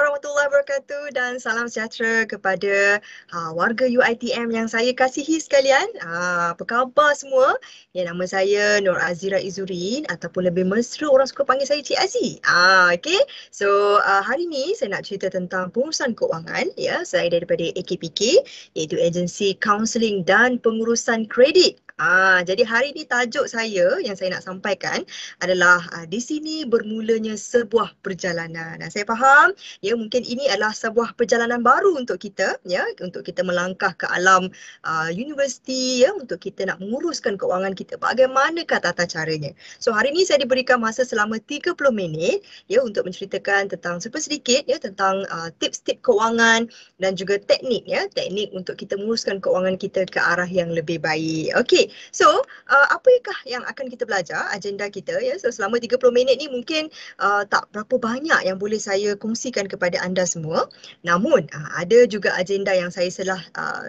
warahmatullahi wabarakatuh dan salam sejahtera kepada warga UiTM yang saya kasihi sekalian. Apa khabar semua? Ya, nama saya Nur Azira Izurin ataupun lebih mesra orang suka panggil saya Cik Azi. Okay. So, hari ni saya nak cerita tentang pengurusan keuangan. Ya, saya daripada AKPK iaitu Agensi Kaunseling dan Pengurusan Kredit. Jadi hari ni tajuk saya yang saya nak sampaikan adalah di sini bermulanya sebuah perjalanan. Saya faham ya mungkin ini adalah sebuah perjalanan baru untuk kita ya, untuk kita melangkah ke alam universiti ya, untuk kita nak menguruskan keuangan kita. Bagaimanakah tata caranya? So hari ini saya diberikan masa selama 30 minit ya untuk menceritakan tentang sedikit ya tentang tips-tips keuangan dan juga teknik ya, teknik untuk kita menguruskan keuangan kita ke arah yang lebih baik. Okey. So, apakah yang akan kita belajar, agenda kita ya. So, selama 30 minit ni mungkin tak berapa banyak yang boleh saya kongsikan kepada anda semua. Namun, ada juga agenda yang saya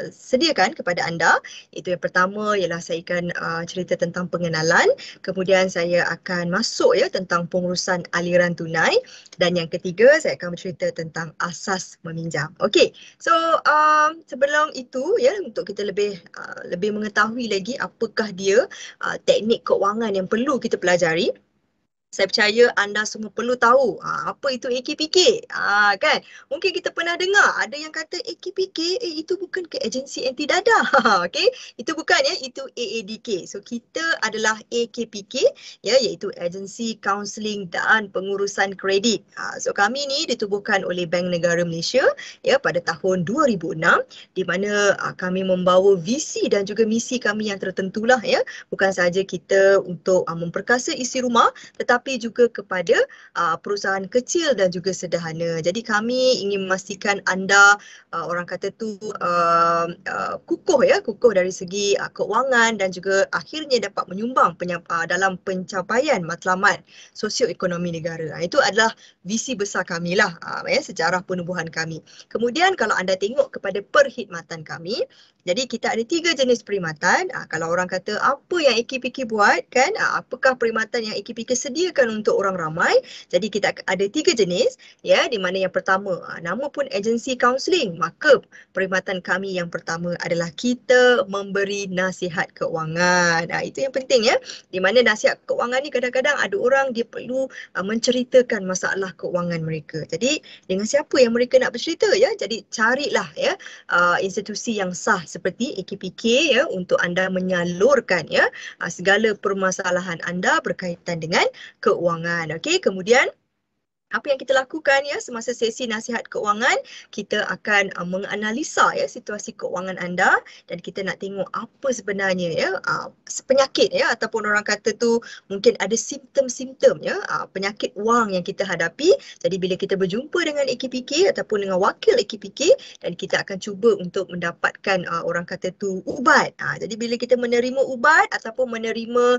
sediakan kepada anda. Iaitu yang pertama ialah saya akan cerita tentang pengenalan. Kemudian saya akan masuk ya tentang pengurusan aliran tunai. Dan yang ketiga, saya akan bercerita tentang asas meminjam. Okey. So, sebelum itu ya, untuk kita lebih mengetahui lagi apakah dia teknik keuangan yang perlu kita pelajari. Saya percaya anda semua perlu tahu apa itu AKPK. Kan? Mungkin kita pernah dengar ada yang kata AKPK itu bukan ke agensi anti dadah. Okey, itu bukan ya, itu AADK. So kita adalah AKPK ya, iaitu Agensi Kaunseling dan Pengurusan Kredit. So kami ni ditubuhkan oleh Bank Negara Malaysia ya pada tahun 2006 di mana kami membawa visi dan juga misi kami yang tertentulah ya. Bukan sahaja kita untuk memperkasa isi rumah tetapi juga kepada perusahaan kecil dan juga sederhana. Jadi kami ingin memastikan anda orang kata tu kukuh dari segi keuangan dan juga akhirnya dapat menyumbang dalam pencapaian matlamat sosioekonomi negara. Itu adalah visi besar kami lah ya, sejarah penubuhan kami. Kemudian kalau anda tengok kepada perkhidmatan kami, jadi kita ada 3 jenis perkhidmatan. Kalau orang kata apa yang AKPK buat kan, apakah perkhidmatan yang AKPK sediakan untuk orang ramai. Jadi kita ada 3 jenis ya, di mana yang pertama nama pun agensi kaunseling, maka perkhidmatan kami yang pertama adalah kita memberi nasihat keuangan. Itu yang penting ya, di mana nasihat keuangan ni kadang-kadang ada orang dia perlu menceritakan masalah keuangan mereka. Jadi dengan siapa yang mereka nak bercerita ya, jadi carilah ya institusi yang sah seperti AKPK ya untuk anda menyalurkan ya segala permasalahan anda berkaitan dengan keuangan. Okey, kemudian apa yang kita lakukan ya semasa sesi nasihat keuangan, kita akan menganalisa ya situasi keuangan anda dan kita nak tengok apa sebenarnya ya penyakit ya ataupun orang kata tu mungkin ada simptom-simptom ya penyakit wang yang kita hadapi. Jadi bila kita berjumpa dengan AKPK ataupun dengan wakil AKPK dan kita akan cuba untuk mendapatkan orang kata tu ubat. Jadi bila kita menerima ubat ataupun menerima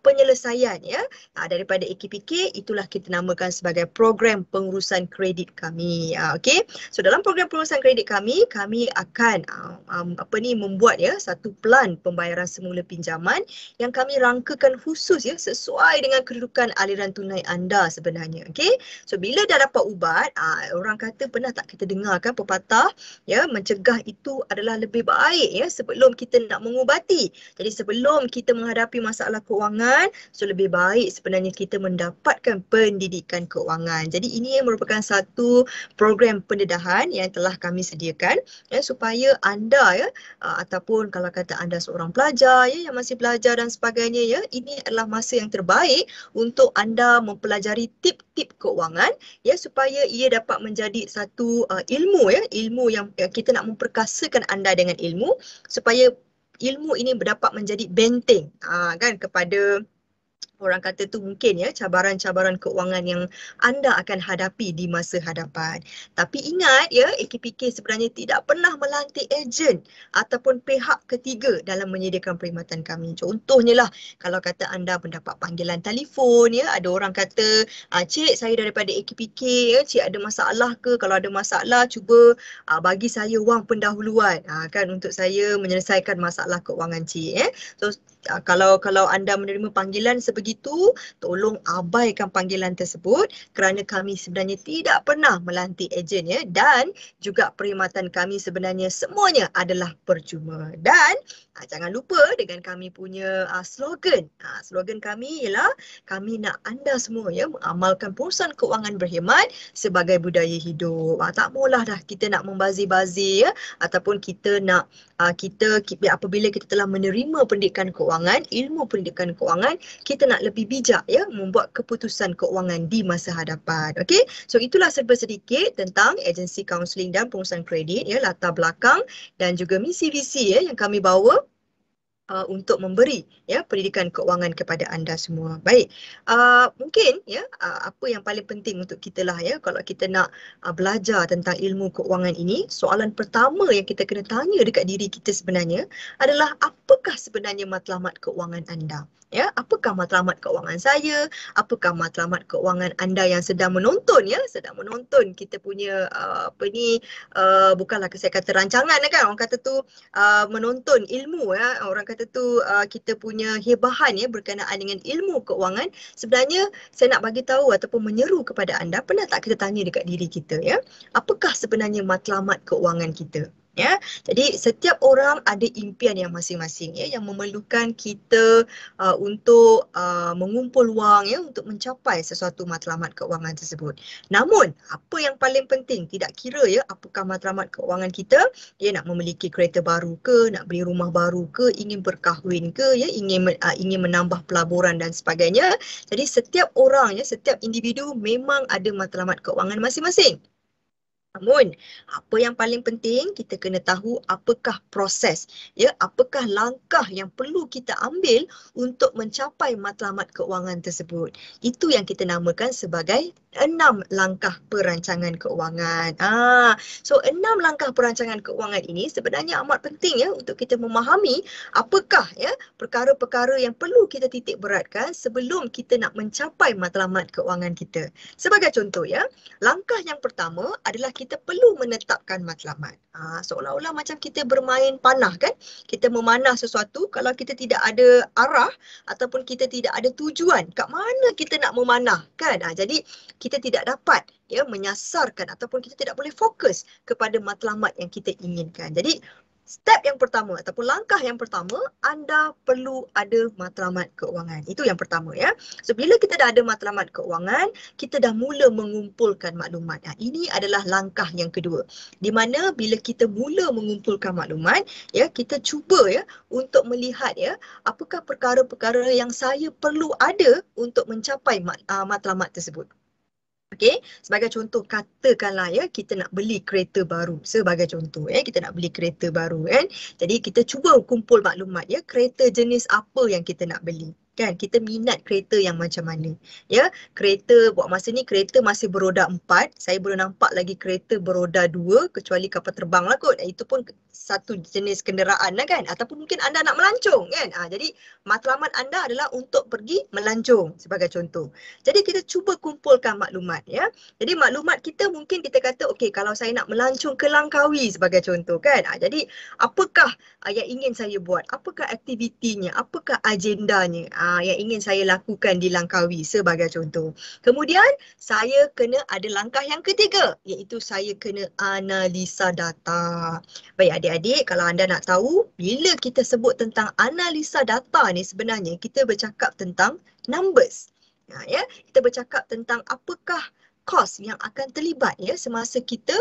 penyelesaian ya daripada AKPK, itulah kita namakan sebagai program pengurusan kredit kami. Okey. So dalam program pengurusan kredit kami akan membuat ya satu plan pembayaran semula pinjaman yang kami rangkakan khusus ya sesuai dengan kedudukan aliran tunai anda sebenarnya. Okey. So bila dah dapat ubat, orang kata pernah tak kita dengar kan pepatah ya, mencegah itu adalah lebih baik ya sebelum kita nak mengubati. Jadi sebelum kita menghadapi masalah keuangan, so lebih baik sebenarnya kita mendapatkan pendidikan keuangan. Jadi ini merupakan satu program pendedahan yang telah kami sediakan ya, supaya anda ya ataupun kalau kata anda seorang pelajar ya yang masih belajar dan sebagainya ya, ini adalah masa yang terbaik untuk anda mempelajari tip-tip keuangan ya supaya ia dapat menjadi satu ilmu ya, ilmu yang kita nak memperkasakan anda dengan ilmu supaya ilmu ini dapat menjadi benteng kan kepada orang kata tu mungkin ya cabaran-cabaran keuangan yang anda akan hadapi di masa hadapan. Tapi ingat ya, AKPK sebenarnya tidak pernah melantik ejen ataupun pihak ketiga dalam menyediakan perkhidmatan kami. Contohnya lah, kalau kata anda mendapat panggilan telefon ya, ada orang kata, "Cik, saya daripada AKPK ya, cik ada masalah ke? Kalau ada masalah cuba bagi saya wang pendahuluan kan untuk saya menyelesaikan masalah keuangan cik." So Kalau anda menerima panggilan sebegitu, tolong abaikan panggilan tersebut kerana kami sebenarnya tidak pernah melantik ejen ya, dan juga perkhidmatan kami sebenarnya semuanya adalah percuma. Dan jangan lupa dengan kami punya slogan. Slogan kami ialah kami nak anda semua ya mengamalkan perusahaan kewangan berkhidmat sebagai budaya hidup. Tak maulah dah kita nak membazir-bazir ya, ataupun kita nak apabila kita telah menerima pendidikan kewangan, ilmu pendidikan kewangan, kita nak lebih bijak ya membuat keputusan kewangan di masa hadapan. Okey, so itulah serba sedikit tentang agensi kaunseling dan pengurusan kredit ya, latar belakang dan juga misi visi ya yang kami bawa untuk memberi ya pendidikan keuangan kepada anda semua. Baik, mungkin ya apa yang paling penting untuk kita lah ya kalau kita nak belajar tentang ilmu keuangan ini, soalan pertama yang kita kena tanya dekat diri kita sebenarnya adalah apakah sebenarnya matlamat keuangan anda? Ya, apakah matlamat keuangan saya? Apakah matlamat keuangan anda yang sedang menonton ya, sedang menonton kita punya bukanlah saya kata rancangan kan, orang kata tu menonton ilmu ya, orang kata tu kita punya hebahan ya berkenaan dengan ilmu keuangan. Sebenarnya saya nak bagi tahu ataupun menyeru kepada anda, pernah tak kita tanya dekat diri kita ya, apakah sebenarnya matlamat keuangan kita? Ya, jadi setiap orang ada impian yang masing-masing ya yang memerlukan kita untuk mengumpul wang ya untuk mencapai sesuatu matlamat keuangan tersebut. Namun apa yang paling penting, tidak kira ya apakah matlamat keuangan kita, dia nak memiliki kereta baru ke, nak beli rumah baru ke, ingin berkahwin ke ya, ingin menambah pelaburan dan sebagainya. Jadi setiap orang ya, setiap individu memang ada matlamat keuangan masing-masing. Namun, apa yang paling penting, kita kena tahu apakah proses, ya, apakah langkah yang perlu kita ambil untuk mencapai matlamat keuangan tersebut. Itu yang kita namakan sebagai 6 langkah perancangan keuangan. So 6 langkah perancangan keuangan ini sebenarnya amat penting ya untuk kita memahami apakah ya perkara-perkara yang perlu kita titik beratkan sebelum kita nak mencapai matlamat keuangan kita. Sebagai contoh ya, langkah yang pertama adalah kita perlu menetapkan matlamat. Seolah-olah macam kita bermain panah kan? Kita memanah sesuatu, kalau kita tidak ada arah ataupun kita tidak ada tujuan, kat mana kita nak memanah kan? Jadi kita tidak dapat ya menyasarkan ataupun kita tidak boleh fokus kepada matlamat yang kita inginkan. Jadi step yang pertama ataupun langkah yang pertama, anda perlu ada matlamat keuangan. Itu yang pertama ya. So bila kita dah ada matlamat keuangan, kita dah mula mengumpulkan maklumat. Ini adalah langkah yang kedua. Di mana bila kita mula mengumpulkan maklumat, ya kita cuba ya untuk melihat ya apakah perkara-perkara yang saya perlu ada untuk mencapai matlamat tersebut. Okey, sebagai contoh katakanlah ya kita nak beli kereta baru. Sebagai contoh ya kita nak beli kereta baru kan. Jadi kita cuba kumpul maklumat ya kereta jenis apa yang kita nak beli. Kan kita minat kereta yang macam mana. Ya, kereta buat masa ni kereta masih beroda 4. Saya belum nampak lagi kereta beroda 2 kecuali kapal terbang lah kot. Itu pun satu jenis kenderaan lah kan. Ataupun mungkin anda nak melancong kan. Jadi matlamat anda adalah untuk pergi melancong sebagai contoh. Jadi kita cuba kumpulkan maklumat ya. Jadi maklumat kita mungkin kita kata okey kalau saya nak melancong ke Langkawi sebagai contoh kan. Jadi apakah yang ingin saya buat? Apakah aktivitinya? Apakah agendanya yang ingin saya lakukan di Langkawi sebagai contoh. Kemudian saya kena ada langkah yang ketiga iaitu saya kena analisa data. Baik adik-adik, kalau anda nak tahu bila kita sebut tentang analisa data ni sebenarnya kita bercakap tentang numbers. Ya, kita bercakap tentang apakah kos yang akan terlibat ya semasa kita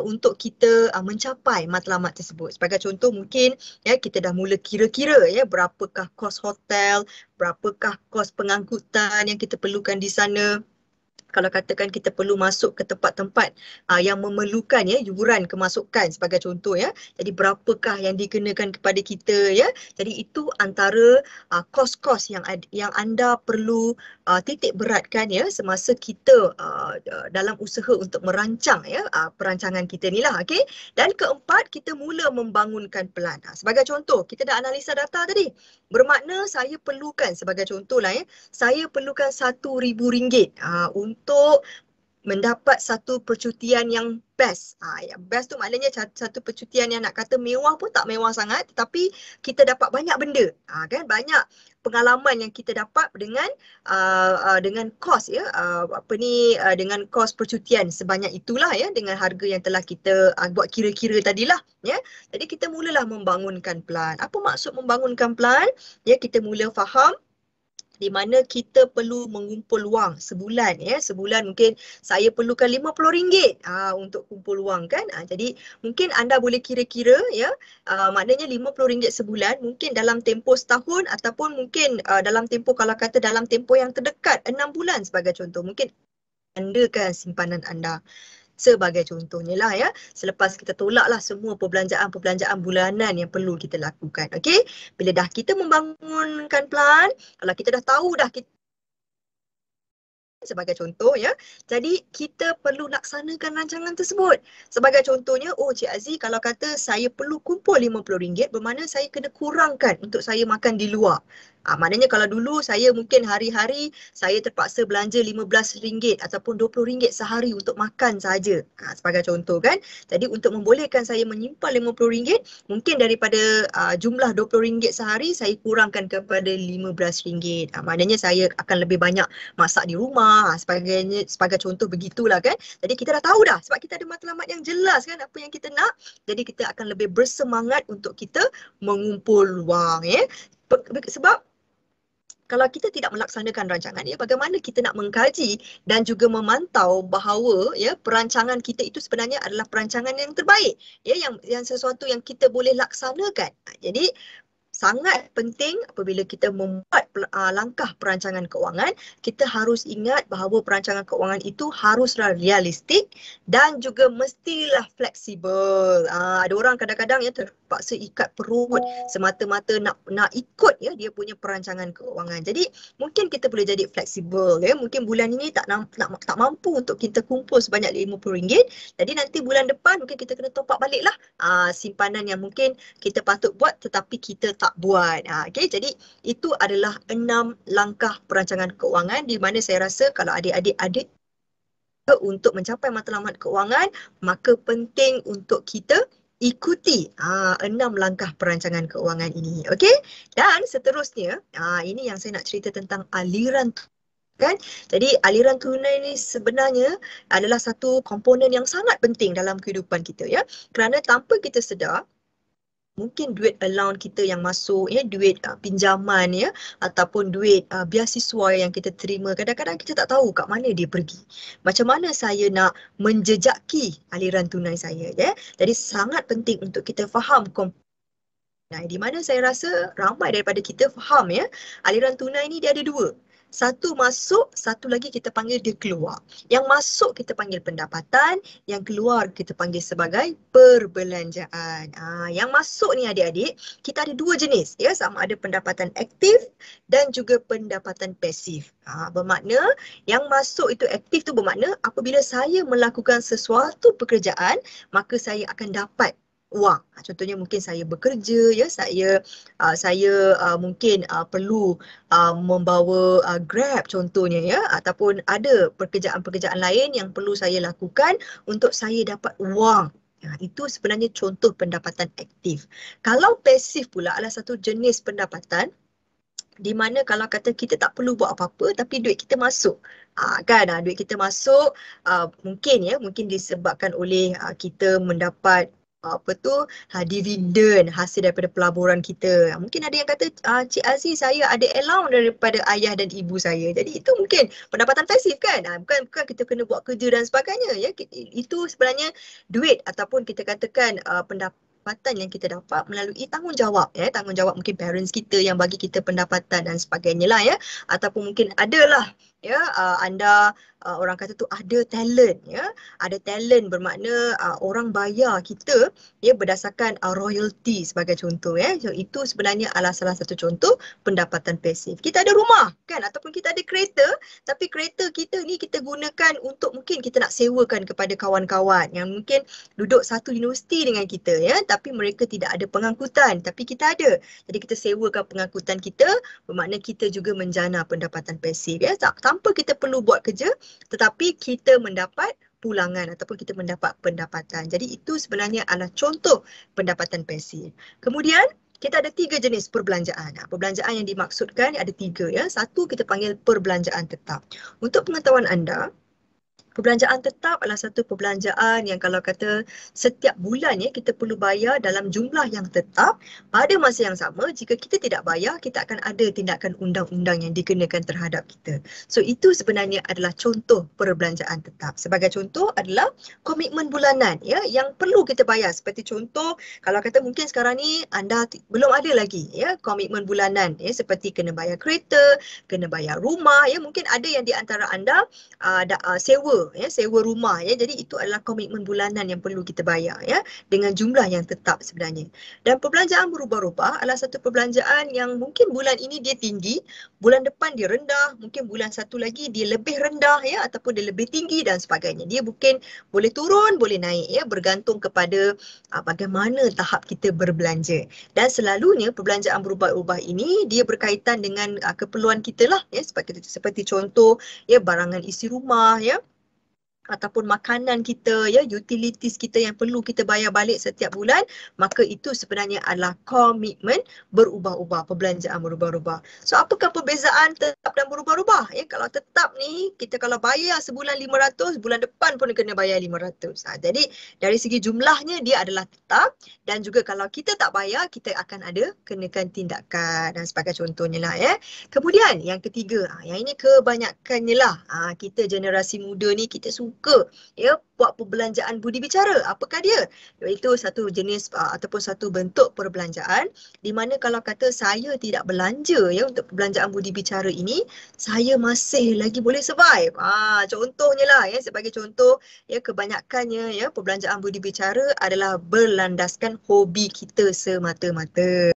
untuk kita mencapai matlamat tersebut. Sebagai contoh mungkin ya kita dah mula kira-kira ya berapakah kos hotel, berapakah kos pengangkutan yang kita perlukan di sana. Kalau katakan kita perlu masuk ke tempat-tempat yang memerlukan ya yuran kemasukan sebagai contoh ya. Jadi berapakah yang dikenakan kepada kita ya. Jadi itu antara kos-kos yang anda perlu titik beratkan ya semasa kita dalam usaha untuk merancang ya perancangan kita ni lah, okey. Dan keempat, kita mula membangunkan pelan. Sebagai contoh, kita dah analisa data tadi. Bermakna saya perlukan sebagai contoh lah ya, saya perlukan RM1,000 untuk mendapat satu percutian yang best. Yang best tu maknanya satu percutian yang nak kata mewah pun tak mewah sangat, tetapi kita dapat banyak benda. Kan banyak pengalaman yang kita dapat dengan kos ya, dengan kos percutian sebanyak itulah ya, dengan harga yang telah kita buat kira-kira tadilah ya. Jadi kita mulalah membangunkan plan. Apa maksud membangunkan plan? Ya, kita mula faham di mana kita perlu mengumpul wang sebulan ya. Sebulan mungkin saya perlukan RM50 untuk kumpul wang kan. Jadi mungkin anda boleh kira-kira ya, maknanya RM50 sebulan mungkin dalam tempoh setahun, ataupun mungkin dalam tempoh, kalau kata dalam tempoh yang terdekat 6 bulan sebagai contoh, mungkin anda kan simpanan anda. Sebagai contohnya lah ya, selepas kita tolaklah semua perbelanjaan bulanan yang perlu kita lakukan. Okey, bila dah kita membangunkan plan, kalau kita dah tahu dah kita sebagai contoh ya, jadi kita perlu laksanakan rancangan tersebut. Sebagai contohnya, Cik Aziz, kalau kata saya perlu kumpul RM50, bermakna saya kena kurangkan untuk saya makan di luar. Maknanya kalau dulu saya mungkin hari-hari saya terpaksa belanja RM15 ataupun RM20 sehari untuk makan saja. Sebagai contoh kan. Jadi untuk membolehkan saya menyimpan RM50, mungkin daripada jumlah RM20 sehari saya kurangkan kepada RM15. Maknanya saya akan lebih banyak masak di rumah, sebagainya, sebagai contoh begitulah kan. Jadi kita dah tahu dah, sebab kita ada matlamat yang jelas kan apa yang kita nak. Jadi kita akan lebih bersemangat untuk kita mengumpul wang ya. Sebab kalau kita tidak melaksanakan rancangan ya, bagaimana kita nak mengkaji dan juga memantau bahawa ya perancangan kita itu sebenarnya adalah perancangan yang terbaik ya, yang sesuatu yang kita boleh laksanakan. Jadi sangat penting apabila kita membuat langkah perancangan keuangan, kita harus ingat bahawa perancangan keuangan itu haruslah realistik dan juga mestilah fleksibel. Ada orang kadang-kadang ya terpaksa ikat perut semata-mata nak ikut ya dia punya perancangan keuangan. Jadi mungkin kita boleh jadi fleksibel ya. Mungkin bulan ini tak mampu untuk kita kumpul sebanyak RM50. Jadi nanti bulan depan mungkin kita kena top up baliklah simpanan yang mungkin kita patut buat tetapi kita tak buat. Okay, jadi itu adalah 6 langkah perancangan keuangan di mana saya rasa kalau adik-adik untuk mencapai matlamat keuangan, maka penting untuk kita ikuti 6 langkah perancangan keuangan ini. Okey? Dan seterusnya, ini yang saya nak cerita tentang aliran kan. Jadi aliran tunai ni sebenarnya adalah satu komponen yang sangat penting dalam kehidupan kita ya. Kerana tanpa kita sedar, mungkin duit allowance kita yang masuk ya, duit pinjaman ya, ataupun duit beasiswa yang kita terima, kadang-kadang kita tak tahu kat mana dia pergi. Macam mana saya nak menjejaki aliran tunai saya ya. Jadi sangat penting untuk kita faham di mana saya rasa ramai daripada kita faham ya, aliran tunai ni dia ada dua. Satu masuk, satu lagi kita panggil dia keluar. Yang masuk kita panggil pendapatan, yang keluar kita panggil sebagai perbelanjaan. Yang masuk ni adik-adik, kita ada dua jenis ya, sama ada pendapatan aktif dan juga pendapatan pasif. Bermakna yang masuk itu aktif tu bermakna apabila saya melakukan sesuatu pekerjaan, maka saya akan dapat wang. Contohnya mungkin saya bekerja ya, saya mungkin perlu membawa Grab contohnya ya, ataupun ada pekerjaan-pekerjaan lain yang perlu saya lakukan untuk saya dapat wang. Itu sebenarnya contoh pendapatan aktif. Kalau pasif pula adalah satu jenis pendapatan di mana kalau kata kita tak perlu buat apa-apa tapi duit kita masuk. Duit kita masuk mungkin disebabkan oleh kita mendapat dividen hasil daripada pelaburan kita. Mungkin ada yang kata, Cik Aziz, saya ada allowance daripada ayah dan ibu saya. Jadi itu mungkin pendapatan pasif kan? Bukan kita kena buat kerja dan sebagainya. Ya, itu sebenarnya duit ataupun kita katakan pendapatan yang kita dapat melalui tanggungjawab ya. Tanggungjawab mungkin parents kita yang bagi kita pendapatan dan sebagainya lah ya. Ataupun mungkin adalah ya, anda orang kata tu ada talent ya. Ada talent bermakna orang bayar kita ya berdasarkan royalty sebagai contoh ya. So, itu sebenarnya adalah salah satu contoh pendapatan pasif. Kita ada rumah kan, ataupun kita ada kereta, tapi kereta kita ni kita gunakan untuk mungkin kita nak sewakan kepada kawan-kawan yang mungkin duduk satu universiti dengan kita ya, tapi mereka tidak ada pengangkutan, tapi kita ada. Jadi kita sewakan pengangkutan kita, bermakna kita juga menjana pendapatan pasif ya. tanpa kita perlu buat kerja, tetapi kita mendapat pulangan ataupun kita mendapat pendapatan. Jadi itu sebenarnya adalah contoh pendapatan pasif. Kemudian kita ada 3 jenis perbelanjaan. Perbelanjaan yang dimaksudkan ada 3 ya. Satu kita panggil perbelanjaan tetap. Untuk pengetahuan anda, perbelanjaan tetap adalah satu perbelanjaan yang kalau kata setiap bulan ya kita perlu bayar dalam jumlah yang tetap pada masa yang sama. Jika kita tidak bayar, kita akan ada tindakan undang-undang yang dikenakan terhadap kita. So itu sebenarnya adalah contoh perbelanjaan tetap. Sebagai contoh adalah komitmen bulanan ya yang perlu kita bayar. Seperti contoh kalau kata mungkin sekarang ni anda belum ada lagi ya komitmen bulanan ya seperti kena bayar kereta, kena bayar rumah ya, mungkin ada yang di antara anda sewa rumah ya. Jadi itu adalah komitmen bulanan yang perlu kita bayar ya dengan jumlah yang tetap sebenarnya. Dan perbelanjaan berubah-ubah adalah satu perbelanjaan yang mungkin bulan ini dia tinggi, bulan depan dia rendah, mungkin bulan satu lagi dia lebih rendah ya ataupun dia lebih tinggi dan sebagainya. Dia mungkin boleh turun, boleh naik ya bergantung kepada bagaimana tahap kita berbelanja. Dan selalunya perbelanjaan berubah-ubah ini dia berkaitan dengan keperluan kita lah ya seperti contoh ya barangan isi rumah ya ataupun makanan kita ya, utilities kita yang perlu kita bayar balik setiap bulan, maka itu sebenarnya adalah komitmen berubah-ubah, perbelanjaan berubah-ubah. So apakah perbezaan tetap dan berubah-ubah? Ya, kalau tetap ni kita kalau bayar sebulan 500, bulan depan pun kena bayar 500. Jadi dari segi jumlahnya dia adalah tetap dan juga kalau kita tak bayar kita akan ada kenakan tindakan dan sebagai contohnya lah ya. Kemudian yang ketiga, yang ini kebanyakannya lah kita generasi muda ni kita suka ya buat perbelanjaan budi bicara. Apakah dia? Iaitu satu jenis ataupun satu bentuk perbelanjaan di mana kalau kata saya tidak belanja ya untuk perbelanjaan budi bicara ini, saya masih lagi boleh survive. Contohnya lah ya, sebagai contoh ya kebanyakannya ya perbelanjaan budi bicara adalah berlandaskan hobi kita semata-mata.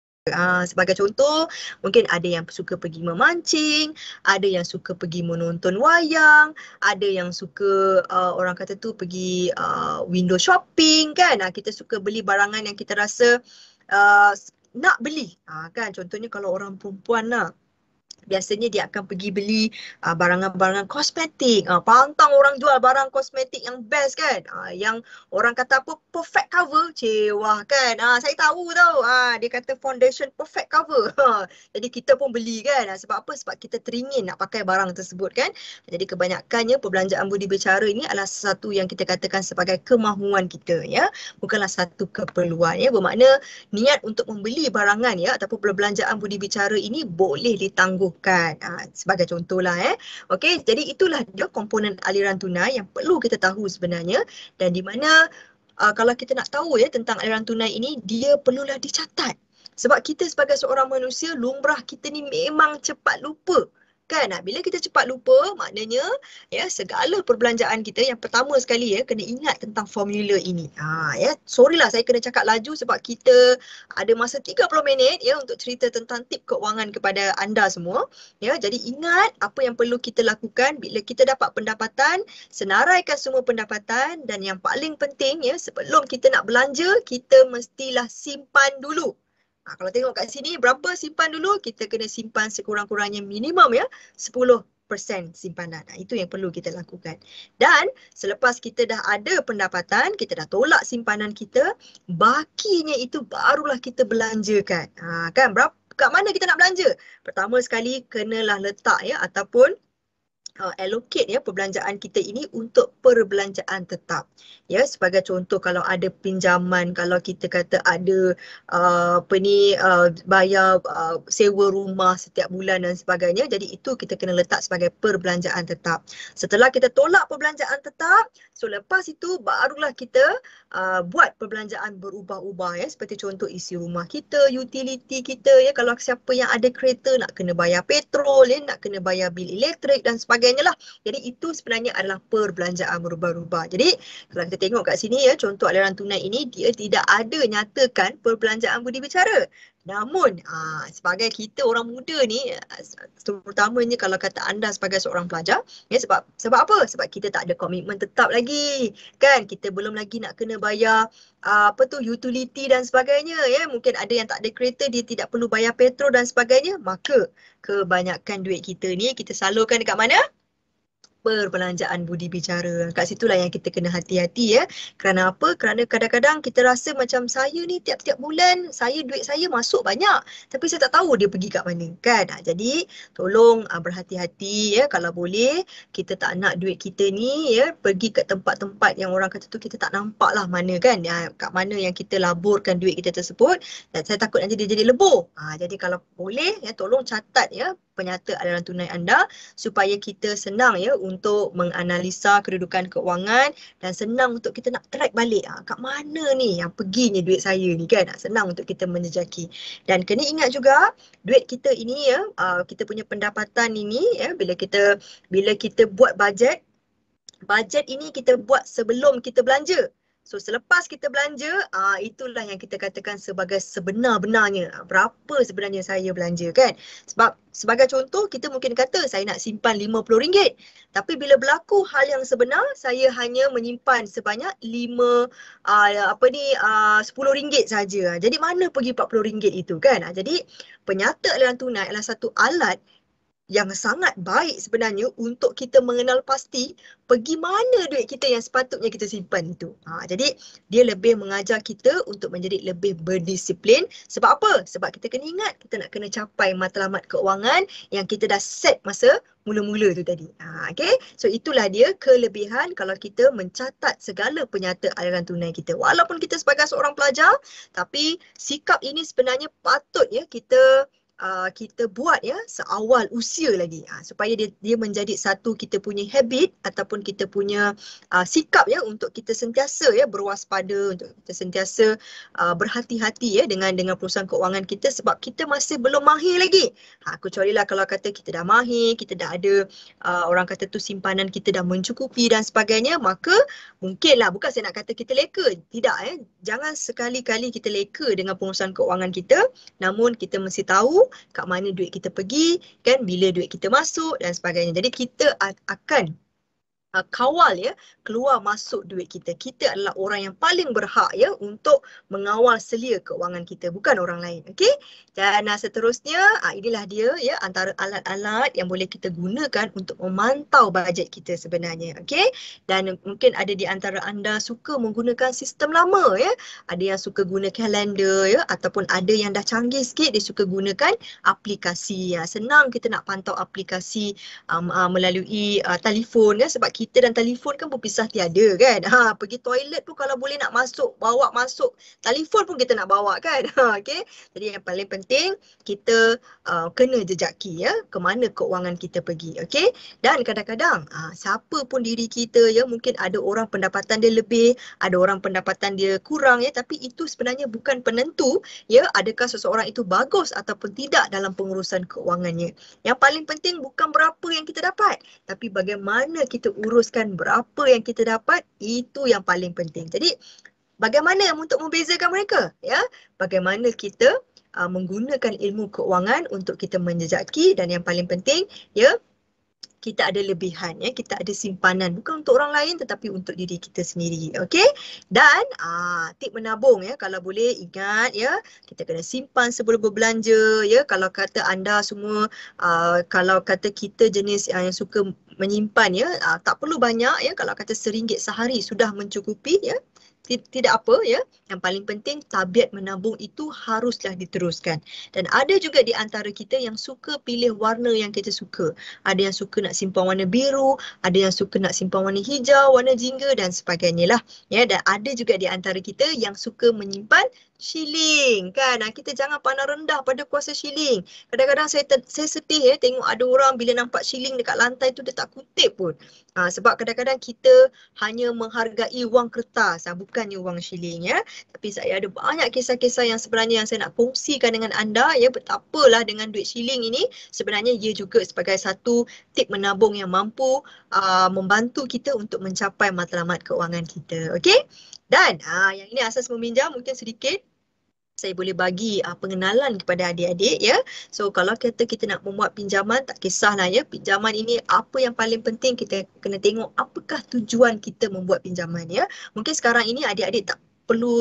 Sebagai contoh, mungkin ada yang suka pergi memancing, ada yang suka pergi menonton wayang, ada yang suka orang kata tu pergi window shopping kan. Kita suka beli barangan yang kita rasa nak beli. Kan contohnya kalau orang perempuan lah, biasanya dia akan pergi beli barangan-barangan kosmetik. Pantang orang jual barang kosmetik yang best kan. Yang orang kata apa, perfect cover. Wah kan. Saya tahu tau. Dia kata foundation perfect cover. Jadi kita pun beli kan. Sebab apa? Sebab kita teringin nak pakai barang tersebut kan. Jadi kebanyakannya perbelanjaan budi bicara ini adalah satu yang kita katakan sebagai kemahuan kita ya. Bukanlah satu keperluan ya. Bermakna niat untuk membeli barangan ya ataupun perbelanjaan budi bicara ini boleh ditangguh sebagai contohlah Okey, jadi itulah dia komponen aliran tunai yang perlu kita tahu sebenarnya dan di mana kalau kita nak tahu ya tentang aliran tunai ini dia perlulah dicatat. Sebab kita sebagai seorang manusia lumrah kita ni memang cepat lupa. Kan? Bila kita cepat lupa, maknanya ya segala perbelanjaan kita yang pertama sekali ya kena ingat tentang formula ini. Sorry lah saya kena cakap laju sebab kita ada masa 30 minit ya untuk cerita tentang tip keuangan kepada anda semua. Ya, jadi ingat apa yang perlu kita lakukan bila kita dapat pendapatan, senaraikan semua pendapatan dan yang paling penting ya sebelum kita nak belanja, kita mestilah simpan dulu. Kalau tengok kat sini berapa simpan dulu, kita kena simpan sekurang-kurangnya minimum ya 10% simpanan. Itu yang perlu kita lakukan. Dan selepas kita dah ada pendapatan, kita dah tolak simpanan kita, bakinya itu barulah kita belanjakan. Kan kat mana kita nak belanja? Pertama sekali kenalah letak ya ataupun allocate ya perbelanjaan kita ini untuk perbelanjaan tetap. Ya, sebagai contoh kalau ada pinjaman, kalau kita kata ada bayar sewa rumah setiap bulan dan sebagainya, jadi itu kita kena letak sebagai perbelanjaan tetap. Setelah kita tolak perbelanjaan tetap, so lepas itu barulah kita buat perbelanjaan berubah-ubah ya, seperti contoh isi rumah kita, utility kita ya, kalau siapa yang ada kereta nak kena bayar petrol ya, nak kena bayar bil elektrik dan sebagainya lah. Jadi itu sebenarnya adalah perbelanjaan berubah-ubah. Jadi kalau kita tengok kat sini ya, contoh aliran tunai ini dia tidak ada nyatakan perbelanjaan budi bicara. Namun sebagai kita orang muda ni, terutamanya kalau kata anda sebagai seorang pelajar ya, sebab apa? Sebab kita tak ada komitmen tetap lagi kan, kita belum lagi nak kena bayar utility dan sebagainya ya. Mungkin ada yang tak ada kereta, dia tidak perlu bayar petrol dan sebagainya, maka kebanyakan duit kita ni kita salurkan dekat mana? perbelanjaan budi bicara. Kat situlah yang kita kena hati-hati ya. Kerana apa? Kerana kadang-kadang kita rasa macam saya ni tiap-tiap bulan duit saya masuk banyak tapi saya tak tahu dia pergi kat mana kan. Jadi tolong berhati-hati ya, kalau boleh kita tak nak duit kita ni ya pergi ke tempat-tempat yang orang kata tu kita tak nampak lah mana kan. Kat mana yang kita laburkan duit kita tersebut, dan saya takut nanti dia jadi lebur. Jadi kalau boleh ya tolong catat ya penyata aliran tunai anda supaya kita senang ya untuk menganalisa kedudukan keuangan dan senang untuk kita nak track balik kat mana ni yang perginya duit saya ni kan. Senang untuk kita menjejaki. Dan kena ingat juga duit kita ini ya, kita punya pendapatan ini ya, bila kita buat bajet ini kita buat sebelum kita belanja. So selepas kita belanja, itulah yang kita katakan sebagai sebenar-benarnya. Berapa sebenarnya saya belanja kan? Sebab sebagai contoh, kita mungkin kata saya nak simpan RM50. Tapi bila berlaku hal yang sebenar, saya hanya menyimpan sebanyak RM10 saja. Jadi mana pergi RM40 itu kan? Jadi penyata aliran tunai adalah satu alat yang sangat baik sebenarnya untuk kita mengenal pasti pergi mana duit kita yang sepatutnya kita simpan itu. Jadi dia lebih mengajar kita untuk menjadi lebih berdisiplin. Sebab apa? Sebab kita kena ingat kita nak kena capai matlamat keuangan yang kita dah set masa mula-mula tu tadi. Okay? So itulah dia kelebihan kalau kita mencatat segala penyata aliran tunai kita. Walaupun kita sebagai seorang pelajar, tapi sikap ini sebenarnya patut ya kita buat ya seawal usia lagi supaya dia menjadi satu kita punya habit ataupun kita punya sikap ya untuk kita sentiasa ya berwaspada, untuk kita sentiasa berhati-hati ya dengan perusahaan keuangan kita sebab kita masih belum mahir lagi. Kecuali lah kalau kata kita dah mahir, kita dah ada orang kata tu simpanan kita dah mencukupi dan sebagainya, maka mungkinlah, bukan saya nak kata kita leka, tidak ya. Jangan sekali-kali kita leka dengan pengurusan keuangan kita, namun kita mesti tahu kat mana duit kita pergi, kan, bila duit kita masuk dan sebagainya. Jadi kita akan kawal ya keluar masuk duit kita. Kita adalah orang yang paling berhak ya untuk mengawal selia keuangan kita, bukan orang lain. Okey? Dan seterusnya inilah dia ya antara alat-alat yang boleh kita gunakan untuk memantau bajet kita sebenarnya. Okey? Dan mungkin ada di antara anda suka menggunakan sistem lama ya. Ada yang suka guna kalender ya, ataupun ada yang dah canggih sikit dia suka gunakan aplikasi. Senang kita nak pantau aplikasi melalui telefon ya, sebab kita dan telefon kan berpisah tiada kan. Pergi toilet tu kalau boleh nak masuk, bawa masuk telefon pun kita nak bawa kan. Okey. Jadi yang paling penting kita kena jejaki ya ke mana keuangan kita pergi. Okey. Dan kadang-kadang siapa pun diri kita ya, mungkin ada orang pendapatan dia lebih, ada orang pendapatan dia kurang ya, tapi itu sebenarnya bukan penentu ya adakah seseorang itu bagus ataupun tidak dalam pengurusan keuangannya. Yang paling penting bukan berapa yang kita dapat, tapi bagaimana kita uruskan berapa yang kita dapat, itu yang paling penting. Jadi bagaimana untuk membezakan mereka ya? Bagaimana kita menggunakan ilmu keuangan untuk kita menjejaki, dan yang paling penting ya kita ada lebihan ya, kita ada simpanan bukan untuk orang lain tetapi untuk diri kita sendiri. Okey? Dan tip menabung ya, kalau boleh ingat ya, kita kena simpan sebelum berbelanja ya. Kalau kata anda semua kalau kata kita jenis yang suka menyimpan ya, tak perlu banyak ya, kalau kata RM1 sehari sudah mencukupi ya. Tidak apa ya, yang paling penting tabiat menabung itu haruslah diteruskan. Dan ada juga di antara kita yang suka pilih warna yang kita suka. Ada yang suka nak simpan warna biru, ada yang suka nak simpan warna hijau, warna jingga dan sebagainya lah ya. Dan ada juga di antara kita yang suka menyimpan shilling kan. Kita jangan pandang rendah pada kuasa shilling. Kadang-kadang saya sedih ya tengok ada orang bila nampak shilling dekat lantai tu dia tak kutip pun. Sebab kadang-kadang kita hanya menghargai wang kertas, bukannya wang shilling ya. Tapi saya ada banyak kisah-kisah yang sebenarnya yang saya nak kongsikan dengan anda ya, betapalah dengan duit shilling ini sebenarnya ia juga sebagai satu tip menabung yang mampu membantu kita untuk mencapai matlamat keuangan kita. Okey? Dan yang ini asas meminjam mungkin sedikit saya boleh bagi pengenalan kepada adik-adik ya. So kalau kita nak membuat pinjaman, tak kisahlah ya, pinjaman ini apa yang paling penting kita kena tengok apakah tujuan kita membuat pinjaman ya. Mungkin sekarang ini adik-adik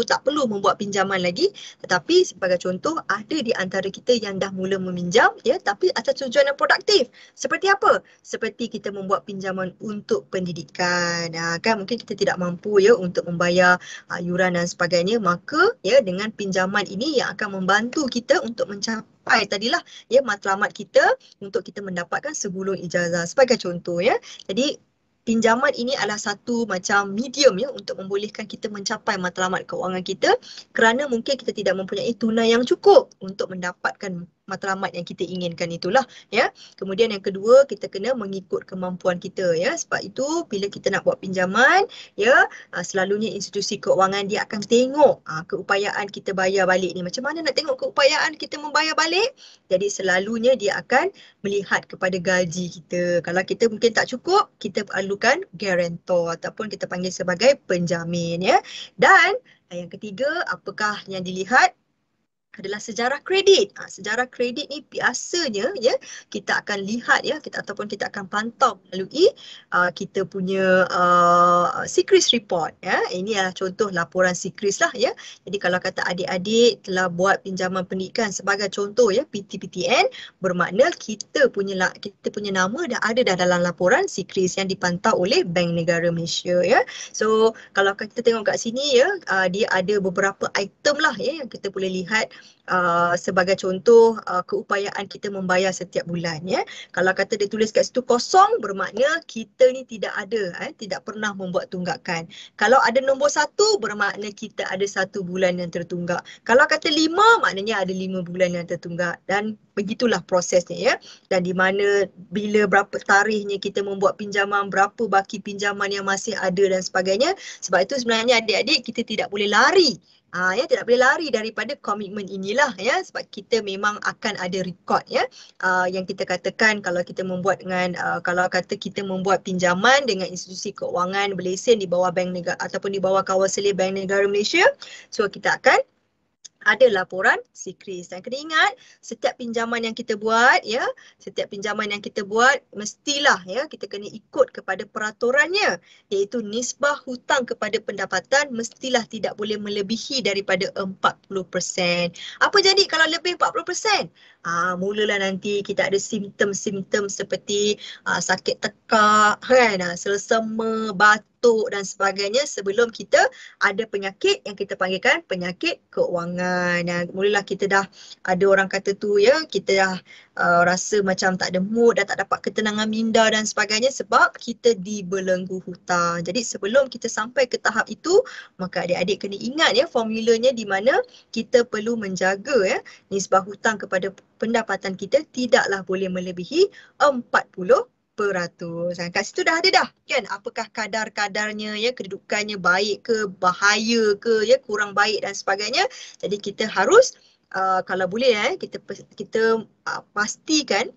tak perlu membuat pinjaman lagi. Tetapi sebagai contoh, ada di antara kita yang dah mula meminjam ya, tapi atas tujuan yang produktif. Seperti apa? Seperti kita membuat pinjaman untuk pendidikan. Kan mungkin kita tidak mampu ya untuk membayar yuran dan sebagainya, maka ya dengan pinjaman ini yang akan membantu kita untuk mencapai tadilah ya matlamat kita untuk kita mendapatkan segulung ijazah sebagai contoh ya. Jadi pinjaman ini adalah satu macam medium ya untuk membolehkan kita mencapai matlamat keuangan kita, kerana mungkin kita tidak mempunyai tunai yang cukup untuk mendapatkan matlamat yang kita inginkan itulah ya. Kemudian yang kedua, kita kena mengikut kemampuan kita ya. Sebab itu bila kita nak buat pinjaman ya, selalunya institusi keuangan dia akan tengok keupayaan kita bayar balik ni. Macam mana nak tengok keupayaan kita membayar balik? Jadi selalunya dia akan melihat kepada gaji kita. Kalau kita mungkin tak cukup, kita perlukan guarantor ataupun kita panggil sebagai penjamin ya. Dan yang ketiga, apakah yang dilihat adalah sejarah kredit. Sejarah kredit ni biasanya ya kita akan lihat ya, ataupun kita akan pantau melalui kita punya SECRIS report ya. Ini adalah contoh laporan SECRIS lah ya. Jadi kalau kata adik-adik telah buat pinjaman pendidikan sebagai contoh ya PTPTN, bermakna kita punya nama dah ada dalam laporan SECRIS yang dipantau oleh Bank Negara Malaysia ya. So kalau kita tengok kat sini ya, dia ada beberapa item lah ya yang kita boleh lihat sebagai contoh keupayaan kita membayar setiap bulan ya. Kalau kata dia tulis kat situ kosong, bermakna kita ni tidak ada tidak pernah membuat tunggakan. Kalau ada nombor 1, bermakna kita ada 1 bulan yang tertunggak. Kalau kata 5, maknanya ada 5 bulan yang tertunggak, dan begitulah prosesnya ya. Dan di mana bila berapa tarikhnya kita membuat pinjaman, berapa baki pinjaman yang masih ada dan sebagainya. Sebab itu sebenarnya adik-adik kita tidak boleh lari. Tidak boleh lari daripada komitmen inilah ya, sebab kita memang akan ada rekod ya, yang kita katakan kalau kita membuat dengan kalau kata kita membuat pinjaman dengan institusi keuangan berlesen di bawah Bank Negara ataupun di bawah kawal selir Bank Negara Malaysia, so kita akan ada laporan SECRIS. Dan kena ingat, setiap pinjaman yang kita buat ya, setiap pinjaman yang kita buat mestilah ya kita kena ikut kepada peraturannya, iaitu nisbah hutang kepada pendapatan mestilah tidak boleh melebihi daripada 40%. Apa jadi kalau lebih 40%? Mulalah nanti kita ada simptom-simptom seperti sakit tekak kan, selsema, batuk dan sebagainya, sebelum kita ada penyakit yang kita panggilkan penyakit keuangan. Mulalah kita dah ada orang kata tu ya, kita dah rasa macam tak ada mood, dah tak dapat ketenangan minda dan sebagainya sebab kita dibelenggu hutang. Jadi sebelum kita sampai ke tahap itu, maka adik-adik kena ingat ya formulanya, di mana kita perlu menjaga ya nisbah hutang kepada pendapatan kita tidaklah boleh melebihi 40%. Kat situ dah ada dah kan, apakah kadar-kadarnya ya, kedudukannya baik ke, bahaya ke ya, kurang baik dan sebagainya. Jadi kita harus kalau boleh kita pastikan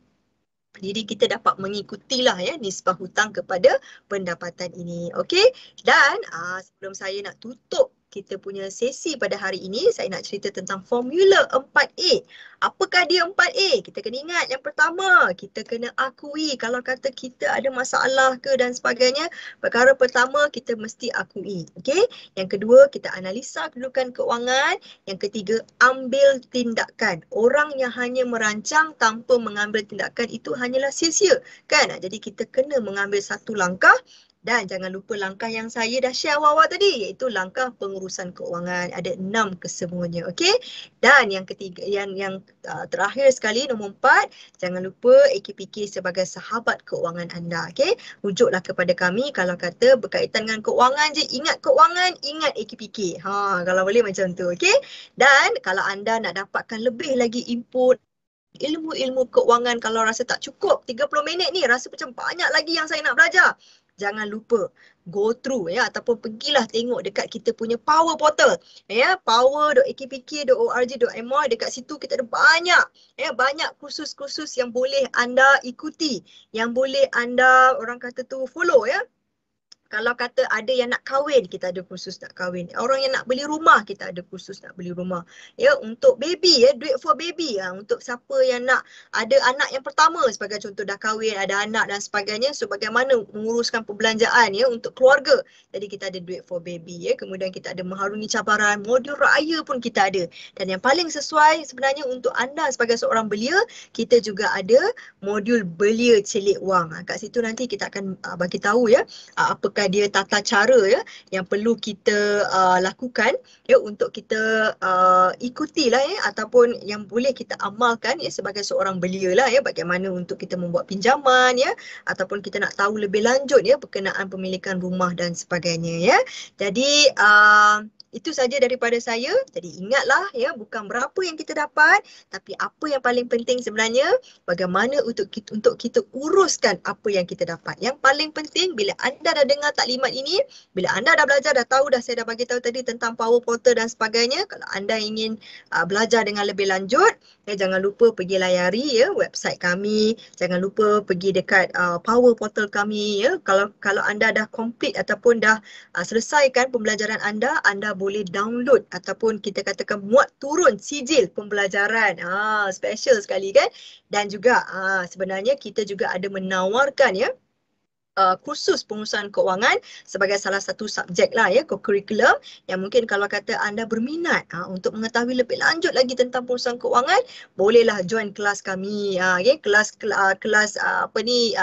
diri kita dapat mengikutilah ya nisbah hutang kepada pendapatan ini. Okey, dan sebelum saya nak tutup kita punya sesi pada hari ini, saya nak cerita tentang formula 4A. Apakah dia 4A? Kita kena ingat, yang pertama, kita kena akui kalau kata kita ada masalah ke dan sebagainya. Perkara pertama, kita mesti akui. Okey? Yang kedua, kita analisa kedudukan keuangan. Yang ketiga, ambil tindakan. Orang yang hanya merancang tanpa mengambil tindakan itu hanyalah sia-sia. Kan? Jadi kita kena mengambil satu langkah. Dan jangan lupa langkah yang saya dah share awal-awal tadi, iaitu langkah pengurusan keuangan. Ada 6 kesemuanya, okey? Dan yang ketiga, yang terakhir sekali, nombor 4, jangan lupa AKPK sebagai sahabat keuangan anda, okey? Rujuklah kepada kami kalau kata berkaitan dengan keuangan je, ingat keuangan, ingat AKPK. Kalau boleh macam tu, okey? Dan kalau anda nak dapatkan lebih lagi input, ilmu-ilmu keuangan, kalau rasa tak cukup 30 minit ni, rasa macam banyak lagi yang saya nak belajar, jangan lupa go through ya, ataupun pergilah tengok dekat kita punya Power Portal ya, power.akpk.org.my. Dekat situ kita ada banyak kursus-kursus yang boleh anda ikuti, yang boleh anda orang kata tu follow ya. Kalau kata ada yang nak kahwin, kita ada kursus nak kahwin. Orang yang nak beli rumah, kita ada kursus nak beli rumah. Ya, untuk baby, ya, duit for baby. Untuk siapa yang nak ada anak yang pertama sebagai contoh, dah kahwin, ada anak dan sebagainya. So, bagaimana menguruskan perbelanjaan, ya, untuk keluarga. Jadi, kita ada duit for baby, ya. Kemudian kita ada mengharungi cabaran, modul raya pun kita ada. Dan yang paling sesuai sebenarnya untuk anda sebagai seorang belia, kita juga ada modul belia celik wang. Kat situ nanti kita akan bagi tahu, ya, apakah dia tata cara, ya, yang perlu kita lakukan, ya, untuk kita ikutilah, ya, ataupun yang boleh kita amalkan, ya, sebagai seorang belia lah, ya, bagaimana untuk kita membuat pinjaman, ya, ataupun kita nak tahu lebih lanjut, ya, berkenaan pemilikan rumah dan sebagainya, ya. Jadi itu saja daripada saya. Jadi ingatlah, ya, bukan berapa yang kita dapat, tapi apa yang paling penting sebenarnya, bagaimana untuk kita uruskan apa yang kita dapat. Yang paling penting, bila anda dah dengar taklimat ini, bila anda dah belajar, dah tahu, saya dah bagi tahu tadi tentang power portal dan sebagainya. Kalau anda ingin belajar dengan lebih lanjut, ya, jangan lupa pergi layari, ya, website kami. Jangan lupa pergi dekat power portal kami, ya. Kalau anda dah complete ataupun dah selesaikan pembelajaran anda boleh download ataupun kita katakan muat turun sijil pembelajaran. Special sekali kan? Dan juga sebenarnya kita juga ada menawarkan, ya, kursus pengurusan keuangan sebagai salah satu subjek lah, ya, co-curriculum, yang mungkin kalau kata anda berminat untuk mengetahui lebih lanjut lagi tentang pengurusan keuangan, bolehlah join kelas kami, okay? kelas apa ni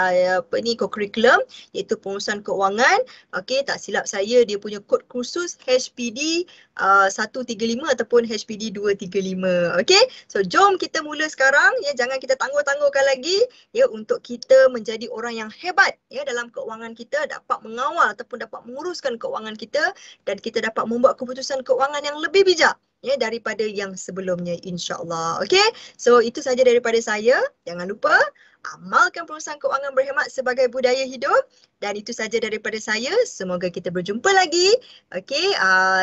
co-curriculum, iaitu pengurusan keuangan. Okey, tak silap saya dia punya kod kursus HPD 135 ataupun HPD 235. Okey, so jom kita mula sekarang, ya, jangan kita tangguh-tangguhkan lagi, ya, untuk kita menjadi orang yang hebat, ya, dalam keuangan kita, dapat mengawal ataupun dapat menguruskan keuangan kita, dan kita dapat membuat keputusan keuangan yang lebih bijak, ya, daripada yang sebelumnya, insya-Allah. Okey, so itu saja daripada saya. Jangan lupa amalkan pengurusan keuangan berhemat sebagai budaya hidup, dan itu saja daripada saya. Semoga kita berjumpa lagi. Okey,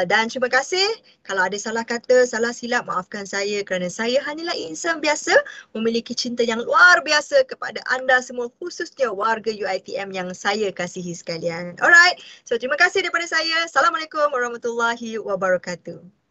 dan terima kasih. Kalau ada salah kata, salah silap, maafkan saya kerana saya hanyalah insan biasa memiliki cinta yang luar biasa kepada anda semua, khususnya warga UiTM yang saya kasihi sekalian. Alright, so terima kasih daripada saya. Assalamualaikum warahmatullahi wabarakatuh.